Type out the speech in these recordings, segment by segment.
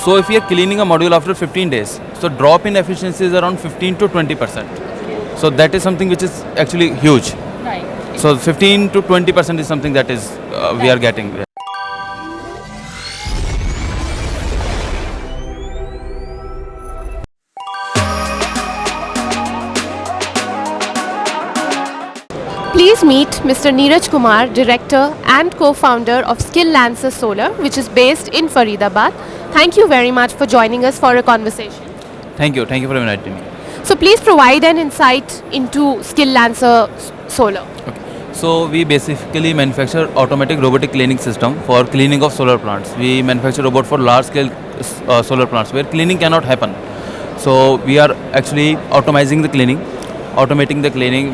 So if we are cleaning a module after 15 days, so drop in efficiency is around 15 to 20%. So that is something which is actually huge. Right. So 15 to 20% is something that is we are getting. Please meet Mr. Neeraj Kumar, Director and Co-founder of Skilancer Solar, which is based in Faridabad. Thank you very much for joining us for a conversation. Thank you for inviting me. So please provide an insight into Skilancer Solar. Okay. So we basically manufacture automatic robotic cleaning system for cleaning of solar plants. We manufacture robot for large scale solar plants where cleaning cannot happen. So we are actually automating the cleaning.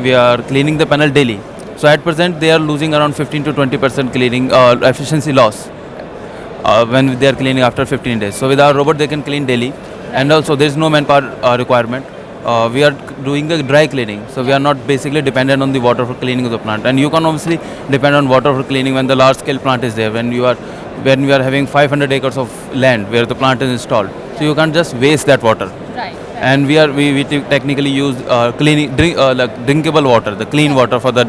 We are cleaning the panel daily. So at present they are losing around 15 to 20% cleaning efficiency loss when they are cleaning after 15 days. So with our robot they can clean daily, and also there is no manpower requirement. We are doing the dry cleaning, so we are not basically dependent on the water for cleaning of the plant. And you can obviously depend on water for cleaning when the large scale plant is there. When we are having 500 acres of land where the plant is installed, so you can't just waste that water. Right. And we technically use drinkable water, the clean water for the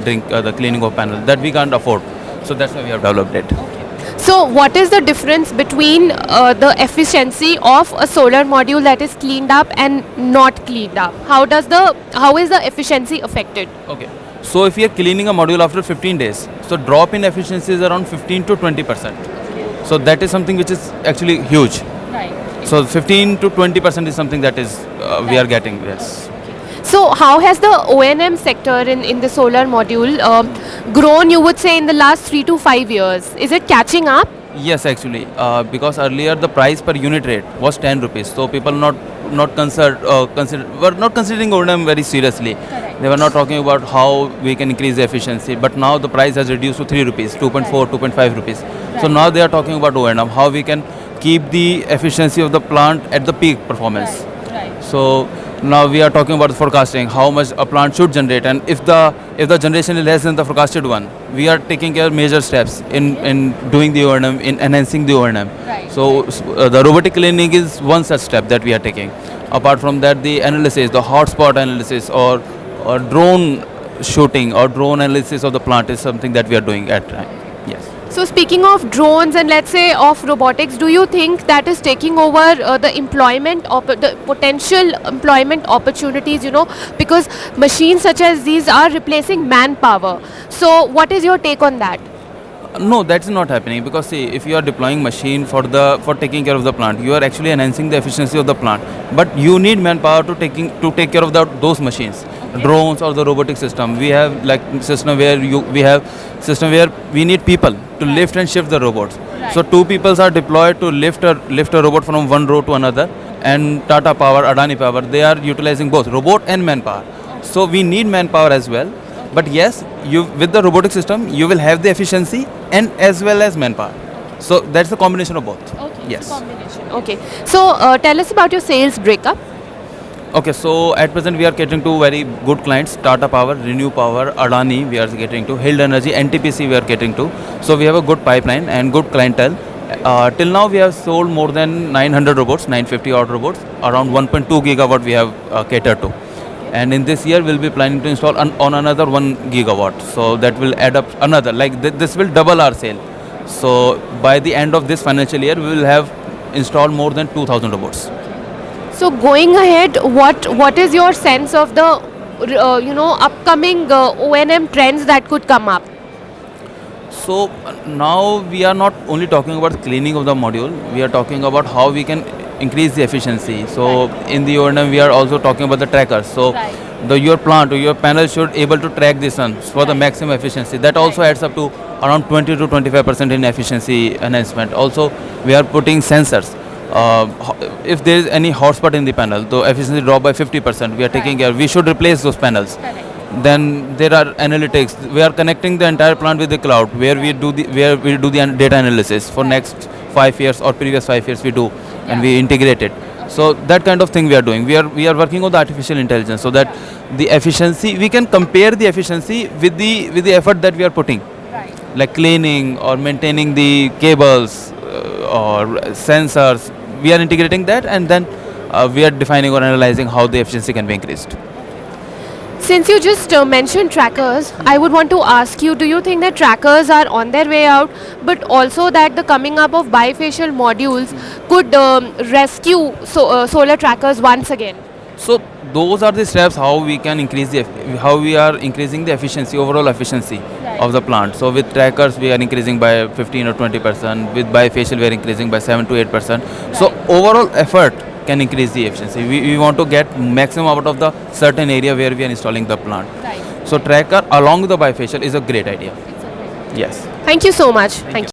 cleaning of panel that we can't afford. So that's why we have developed it. So what is the difference between the efficiency of a solar module that is cleaned up and not cleaned up? How is the efficiency affected? Okay. So if we are cleaning a module after 15 days, so drop in efficiency is around 15 to 20%. So that is something which is actually huge. Right. So 15 to 20% is something that is we are getting. Yes. So how has the O&M sector in the solar module grown, you would say, in the last 3 to 5 years? Is it catching up? Yes, actually, because earlier the price per unit rate was 10 rupees. So people were not considering O&M very seriously. Correct. They were not talking about how we can increase the efficiency. But now the price has reduced to 3 rupees, 2.4, 2.5 rupees. So now they are talking about O&M, how we can keep the efficiency of the plant at the peak performance. Right. So now we are talking about forecasting, how much a plant should generate, and if the generation is less than the forecasted one, we are taking care of major steps in doing the O&M, in enhancing the O&M. Right. So the robotic cleaning is one such step that we are taking. Apart from that, the analysis, the hotspot analysis, or drone shooting or drone analysis of the plant is something that we are doing at time. Yes. So speaking of drones and let's say of robotics, do you think that is taking over the potential employment opportunities, because machines such as these are replacing manpower. So what is your take on that? No, that's not happening, because see, if you are deploying machine for taking care of the plant, you are actually enhancing the efficiency of the plant. But you need manpower to take care of those machines. Okay. Drones or the robotic system. We have system where we need people to lift and shift the robots. Right. So 2 people are deployed to lift a robot from one row to another. And Tata Power, Adani Power, they are utilizing both robot and manpower. Okay. So we need manpower as well. Okay. But yes, with the robotic system, you will have the efficiency and as well as manpower. So that's the combination of both. Okay. Yes. Combination. Okay. So tell us about your sales breakup. Okay, so at present we are catering to very good clients: Tata Power, Renew Power, Adani we are catering to, Hild Energy, NTPC we are catering to. So we have a good pipeline and good clientele. Till now we have sold more than 900 robots, 950 odd robots, around 1.2 gigawatt we have catered to. And in this year we'll be planning to install on another 1 gigawatt. So that will add up another, this will double our sale. So by the end of this financial year we will have installed more than 2,000 robots. So going ahead, what is your sense of the upcoming O&M trends that could come up? So now we are not only talking about cleaning of the module, we are talking about how we can increase the efficiency. So in the O&M we are also talking about the trackers. So your plant or your panel should able to track the sun for the maximum efficiency. That also adds up to around 20 to 25% in efficiency enhancement. Also we are putting sensors. If there is any hotspot in the panel, the efficiency drop by 50%. We are taking care. We should replace those panels. Then there are analytics. We are connecting the entire plant with the cloud, where we do the data analysis for next 5 years or previous 5 years we do, and we integrate it. So that kind of thing we are doing. We are working on the artificial intelligence, so that the efficiency, we can compare the efficiency with the effort that we are putting, like cleaning or maintaining the cables or sensors. we are integrating that, and then we are defining or analyzing how the efficiency can be increased. Since you just mentioned trackers, I would want to ask you, do you think that trackers are on their way out, but also that the coming up of bifacial modules could rescue solar trackers once again? So those are the steps how we can increase how we are increasing the efficiency, overall efficiency of the plant. So with trackers we are increasing by 15 or 20%. With bifacial we are increasing by 7 to 8%. So overall effort can increase the efficiency. We want to get maximum out of the certain area where we are installing the plant. So tracker along with the bifacial is a great idea. Yes. Thank you so much. Thank you.